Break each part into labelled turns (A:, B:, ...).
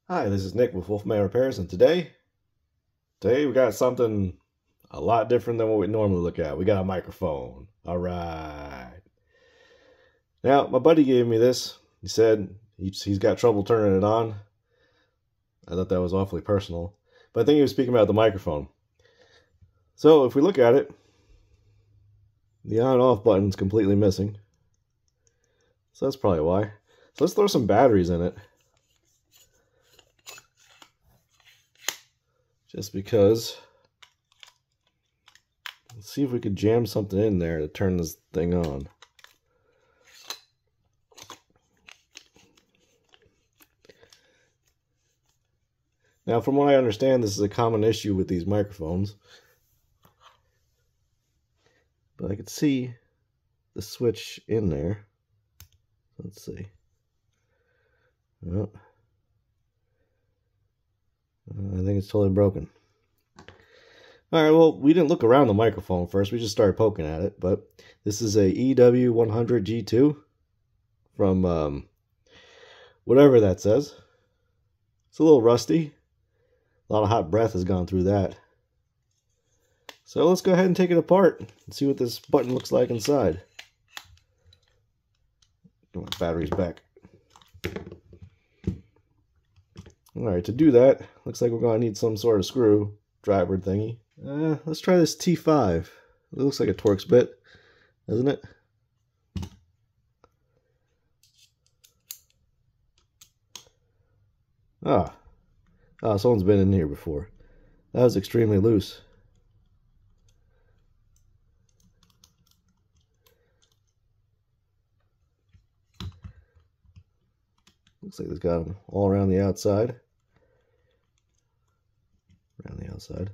A: Hi, this is Nick with Wolfman Repairs, and today we got something a lot different than what we normally look at. We got a microphone. All right. Now, my buddy gave me this. He said he's got trouble turning it on. I thought that was awfully personal, but I think he was speaking about the microphone. So if we look at it, the on and off button's completely missing. So that's probably why. So let's throw some batteries in it. Just because. Let's see if we could jam something in there to turn this thing on. Now, from what I understand, this is a common issue with these microphones. But I could see the switch in there. Let's see. Oh. I think it's totally broken. Alright, well, we didn't look around the microphone first. We just started poking at it. But this is a EW100G2 from whatever that says. It's a little rusty. A lot of hot breath has gone through that. So let's go ahead and take it apart and see what this button looks like inside. Get my batteries back. Alright, to do that, looks like we're going to need some sort of screwdriver thingy. Let's try this T5. It looks like a Torx bit, doesn't it? Ah, someone's been in here before. That was extremely loose. Looks like it's got them all around the outside. Around the outside.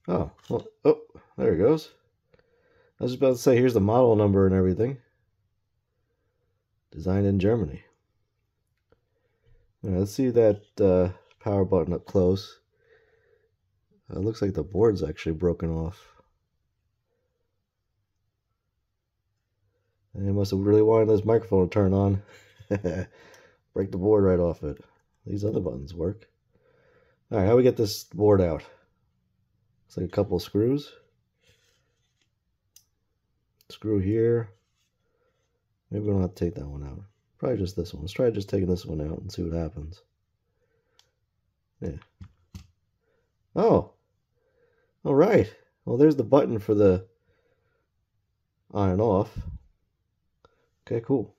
A: Oh, well, oh, there it goes. I was just about to say, here's the model number and everything. Designed in Germany. All right, let's see that power button up close. It looks like the board's actually broken off. And they must have really wanted this microphone to turn on. Break the board right off it. These other buttons work. Alright, how do we get this board out? Looks like a couple of screws. Screw here. Maybe we don't have to take that one out. Probably just this one. Let's try just taking this one out and see what happens. Yeah. Oh! Alright. Well, there's the button for the on and off. Okay, cool.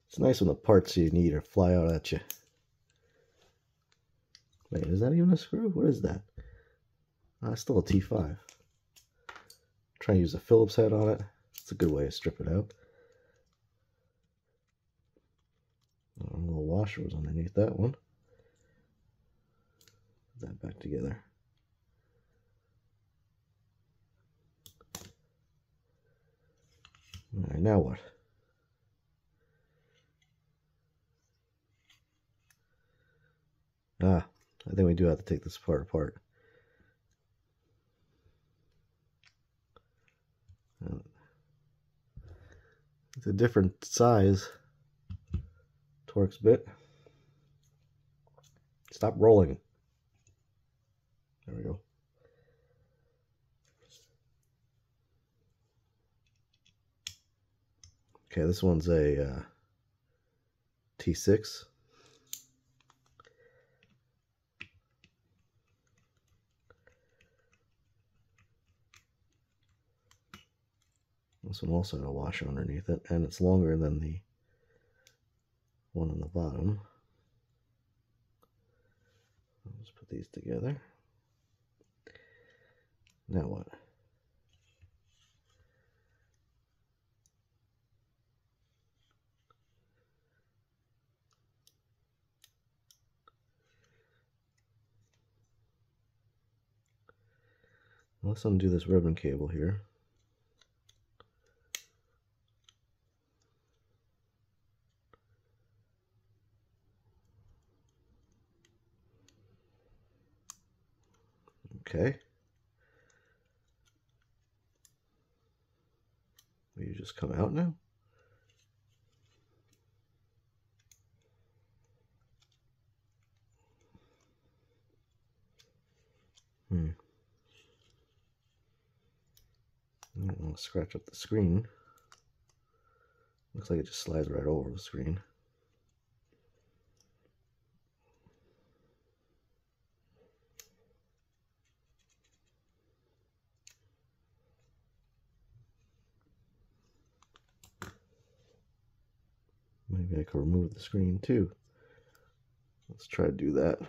A: It's nice when the parts you need fly out at you. Wait, is that even a screw? What is that? It's still a T5. Try and use a Phillips head on it. It's a good way to strip it out. A little washer was underneath that one. Put that back together. Alright, now what? I think we do have to take this part apart. It's a different size Torx bit. Stop rolling. There we go. Okay, this one's a T6. This one also had a washer underneath it, and it's longer than the one on the bottom. Let's put these together. Now what? Let's undo this ribbon cable here. Okay. you just come out now? I don't want to scratch up the screen. Looks like it just slides right over the screen. Maybe I could remove the screen too. Let's try to do that.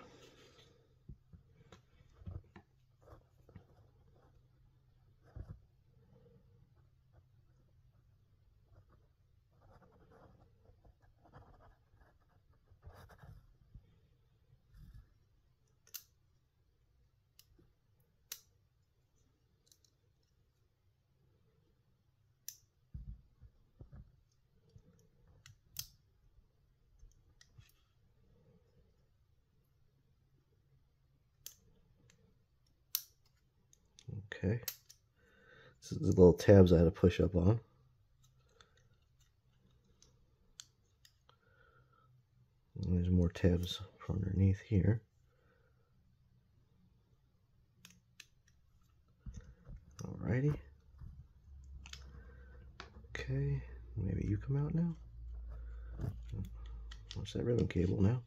A: Okay, this is the little tabs I had to push up on. And there's more tabs from underneath here. Alrighty. Okay, maybe you come out now. Watch that ribbon cable now.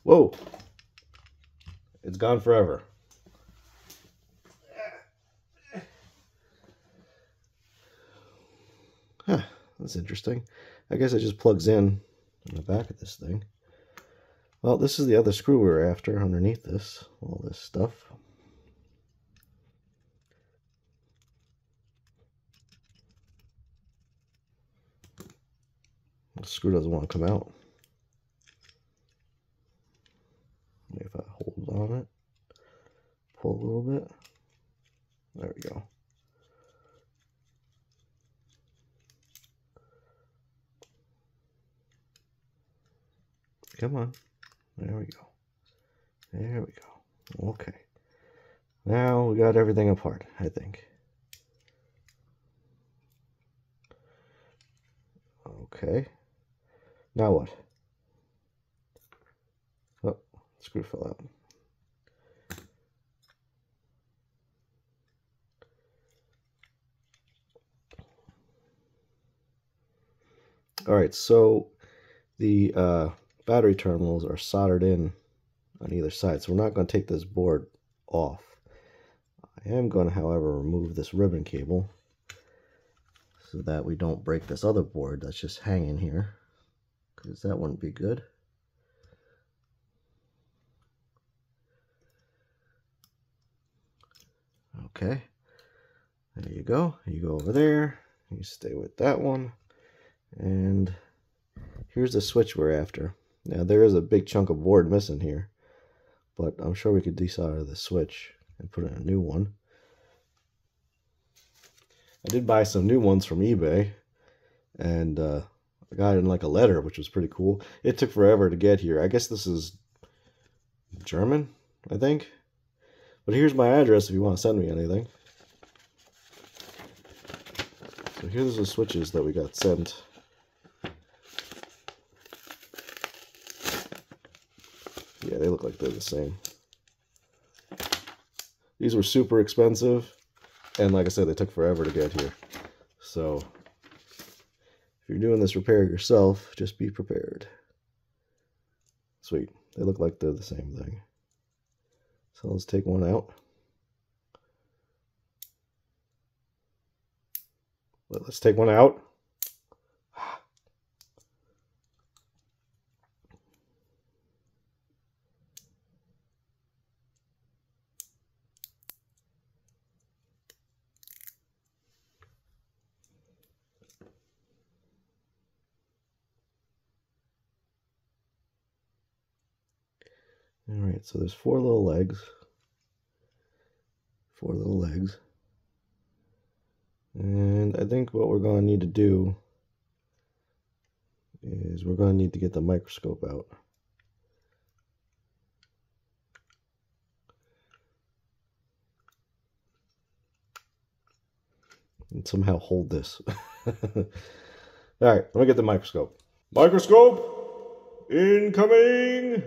A: Whoa! It's gone forever. Huh, that's interesting. I guess it just plugs in the back of this thing. Well, this is the other screw we were after underneath this, all this stuff. The screw doesn't want to come out. Maybe if I hold on it, pull a little bit. There we go. Come on. There we go. There we go. Okay. Now we got everything apart, I think. Okay. Now what? Oh, screw fell out. All right, so the battery terminals are soldered in on either side, so we're not going to take this board off. I am going to, however, remove this ribbon cable so that we don't break this other board that's just hanging here, because that wouldn't be good. Okay, there you go. You go over there, you stay with that one, and here's the switch we're after. Now there is a big chunk of board missing here, but I'm sure we could desolder the switch and put in a new one. I did buy some new ones from eBay, and I got it in like a letter, which was pretty cool. It took forever to get here. I guess this is German, I think. But here's my address if you want to send me anything. So here's the switches that we got sent. Yeah, they look like they're the same. These were super expensive, and like I said, they took forever to get here. So if you're doing this repair yourself, just be prepared. Sweet. They look like they're the same thing. So let's take one out. Let's take one out. All right, so there's four little legs. And I think what we're going to need to do is we're going to need to get the microscope out. and somehow hold this. Alright, let me get the microscope. Microscope incoming!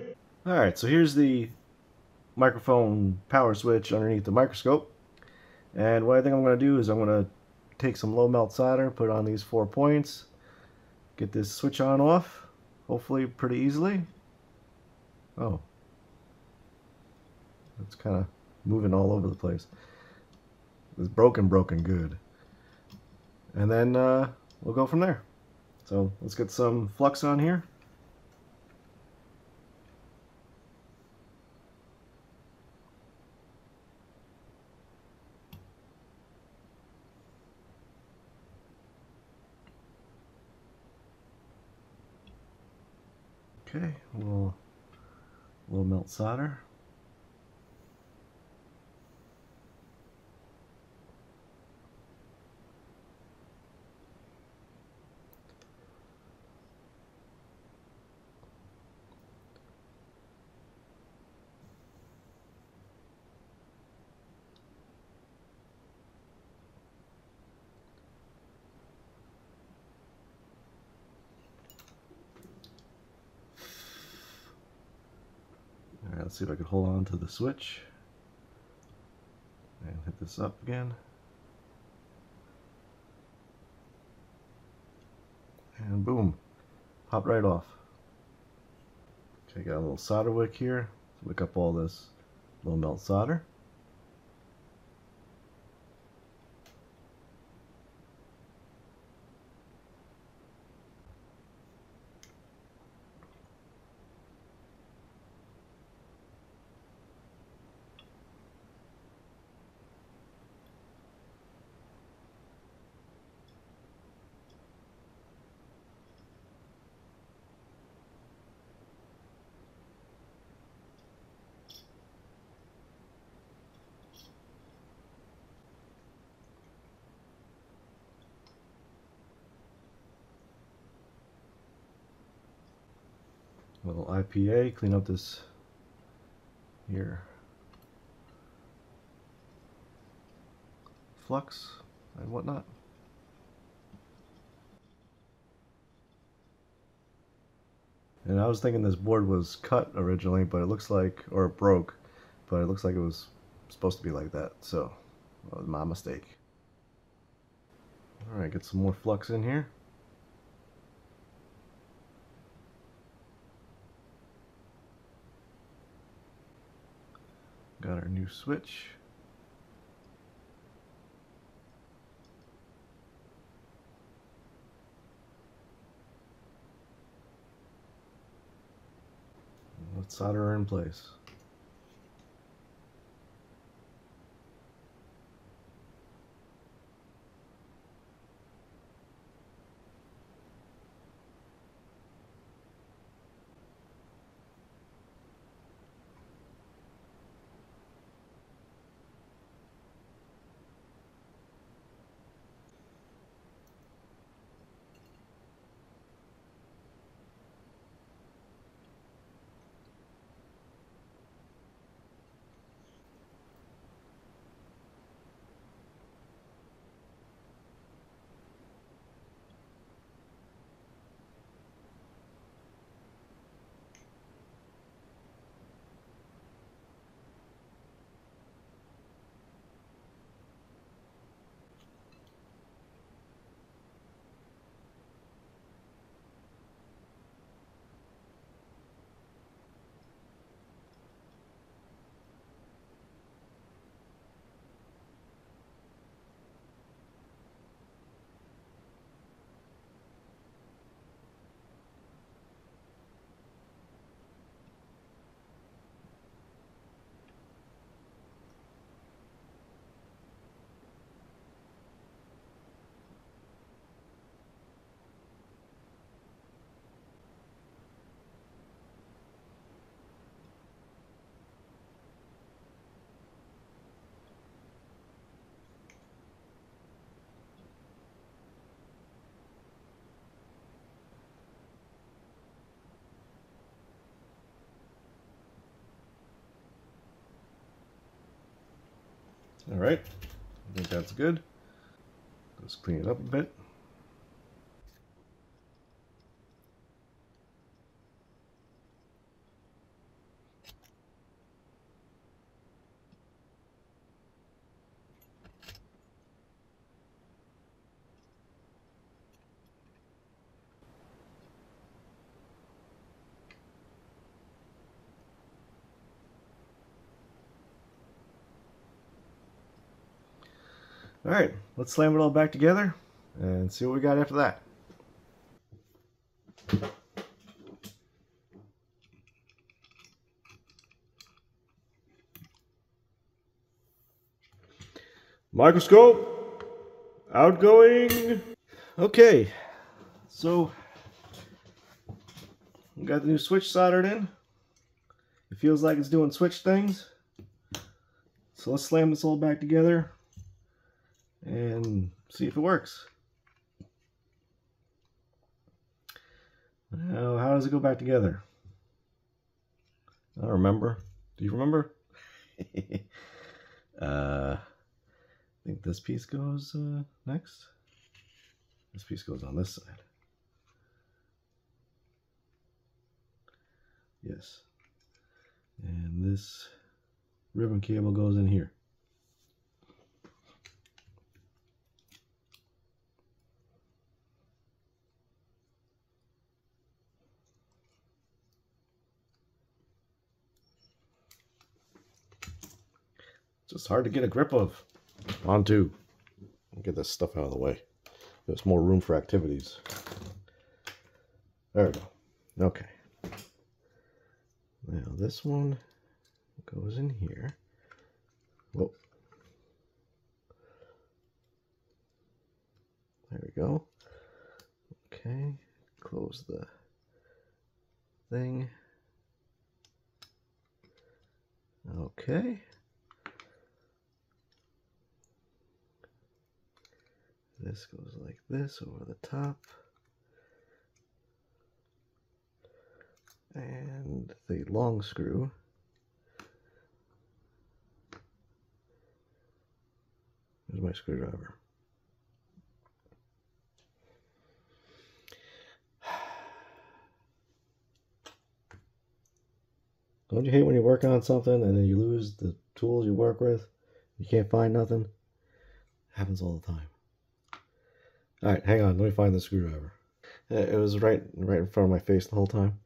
A: Alright, so here's the microphone power switch underneath the microscope. And what I think I'm going to do is I'm going to take some low melt solder, put it on these 4 points, get this switch on off, hopefully pretty easily. Oh, it's kind of moving all over the place. It's broken good. And then we'll go from there. So let's get some flux on here. Okay, we'll melt solder. Alright, let's see if I can hold on to the switch and hit this up again. And boom, popped right off. Okay, got a little solder wick here to wick up all this low melt solder. A little IPA, clean up this here flux and whatnot. And I was thinking this board was cut originally, but it looks like, or it broke, but it looks like it was supposed to be like that, so that was my mistake. Alright, get some more flux in here. Got our new switch. Let's solder her in place. Alright, I think that's good. Let's clean it up a bit. All right, let's slam it all back together and see what we got after that. Microscope, outgoing. Okay, so we got the new switch soldered in. It feels like it's doing switch things. So let's slam this all back together and see if it works. Now, how does it go back together? I don't remember. Do you remember? I think this piece goes next. This piece goes on this side. Yes. And this ribbon cable goes in here. Just hard to get a grip of. Onto. Get this stuff out of the way. There's more room for activities. There we go. Okay. Now this one goes in here. Whoa. There we go. Okay. Close the thing. Okay. This goes like this over the top. And the long screw is my screwdriver. Don't you hate when you're working on something and then you lose the tools you work with? You can't find nothing? It happens all the time. Alright, hang on, let me find the screwdriver. It was right in front of my face the whole time.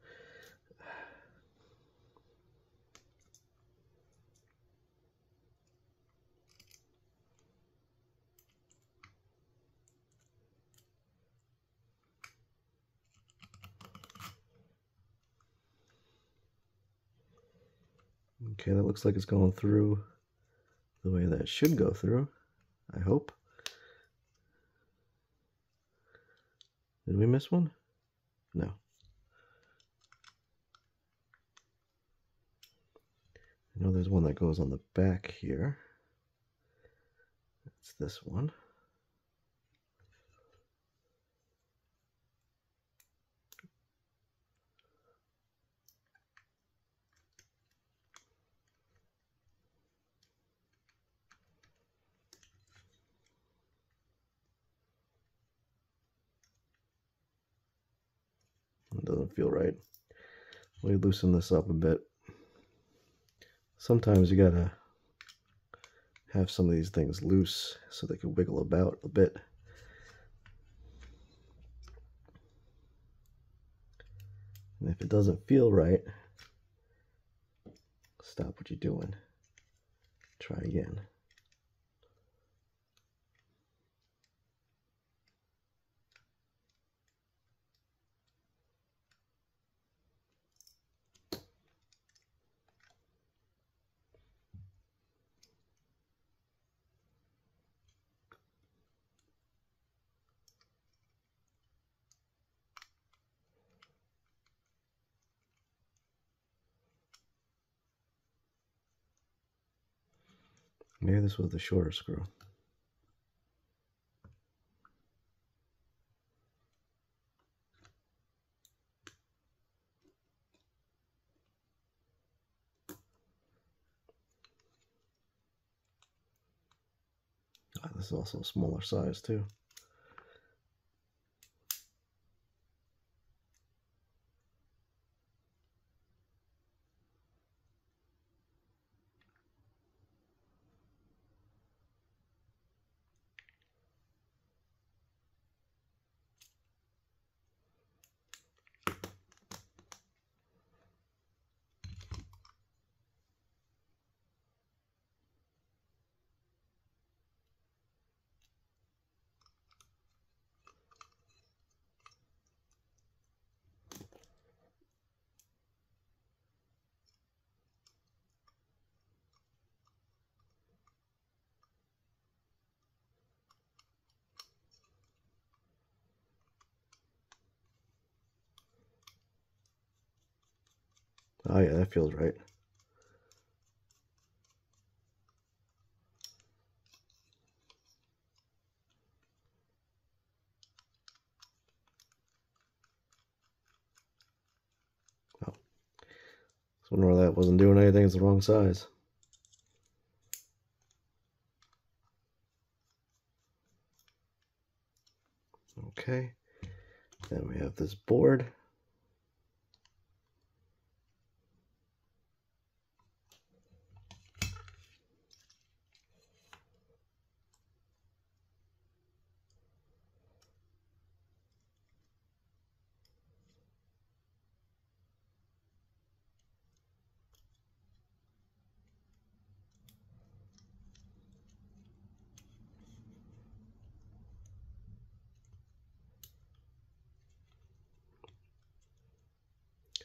A: Okay, that looks like it's going through the way that it should go through, I hope. Did we miss one? No. I know there's one that goes on the back here. It's this one. It doesn't feel right. Let me loosen this up a bit. Sometimes you gotta have some of these things loose so they can wiggle about a bit. And if it doesn't feel right, stop what you're doing. Try again. Maybe this was the shorter screw. This is also a smaller size too. Oh yeah, that feels right. Oh. I was wondering why that wasn't doing anything. It's the wrong size. Okay. Then we have this board.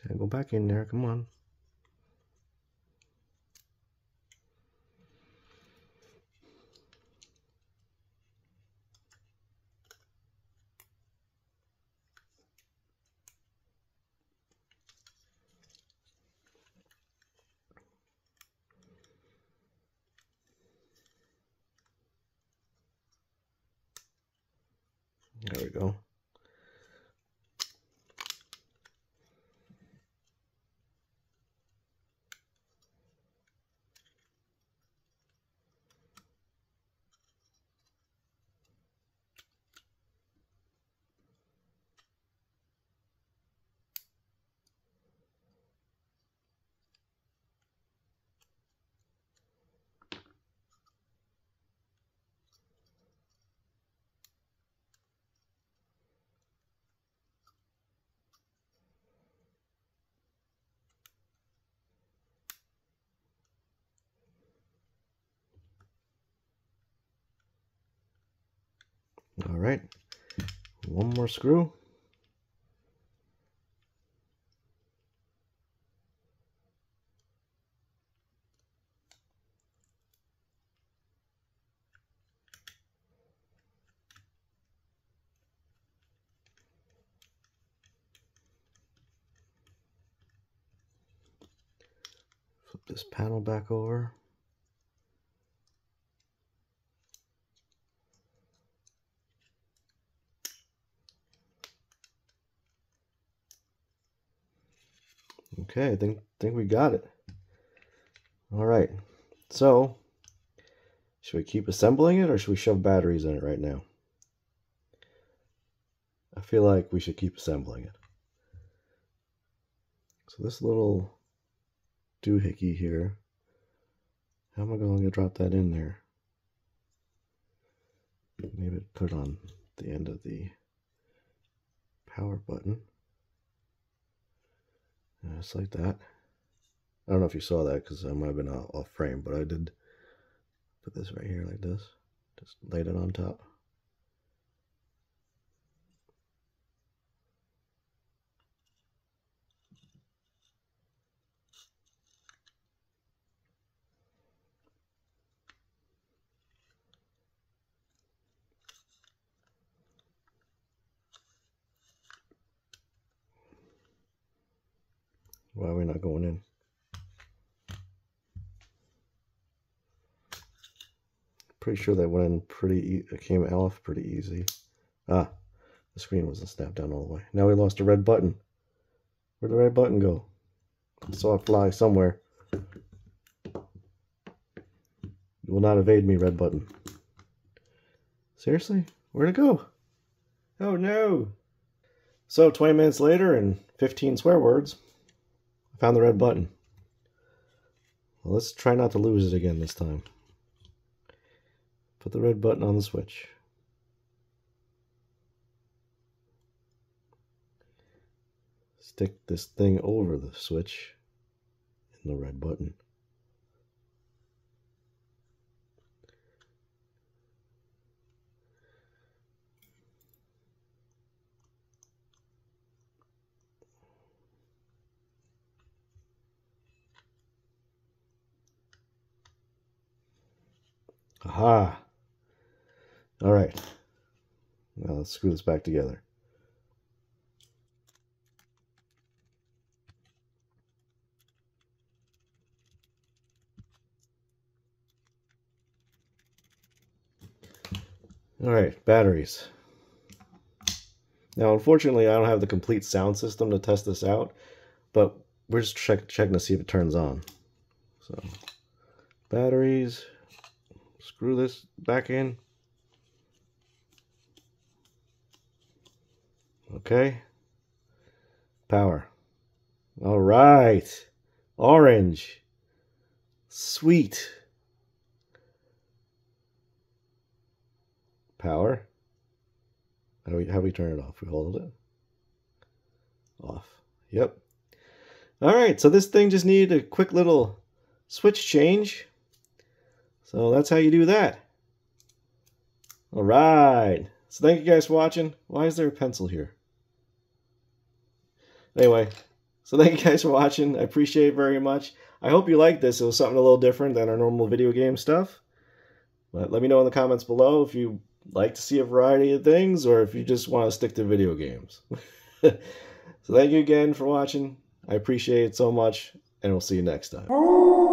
A: Okay, go back in there. Come on. There we go. All right. One more screw. Flip this panel back over. Okay, I think we got it. All right. So, should we keep assembling it or should we shove batteries in it right now? I feel like we should keep assembling it. So this little doohickey here, how am I going to drop that in there? Maybe put it on the end of the power button. Just like that. I don't know if you saw that because I might have been off frame, but I did put this right here like this. Just laid it on top. Why are we not going in? Pretty sure that went in it came off pretty easy. Ah, the screen wasn't snapped down all the way. Now we lost a red button. Where'd the red button go? I saw it fly somewhere. You will not evade me, red button. Seriously? Where'd it go? Oh no! So 20 minutes later and 15 swear words, I found the red button. Well, let's try not to lose it again this time. Put the red button on the switch. Stick this thing over the switch in the red button. Aha! All right. Now let's screw this back together. All right, batteries. Now, unfortunately, I don't have the complete sound system to test this out, but we're just checking to see if it turns on. So, batteries, screw this back in. Okay. Power. All right. Orange. Sweet. Power. How we turn it off? We hold it. Off. Yep. All right, so this thing just needed a quick little switch change. So that's how you do that. All right. So thank you guys for watching. Why is there a pencil here? Anyway, so thank you guys for watching. I appreciate it very much. I hope you liked this. It was something a little different than our normal video game stuff. But let me know in the comments below if you like to see a variety of things or if you just want to stick to video games. So thank you again for watching. I appreciate it so much, and we'll see you next time.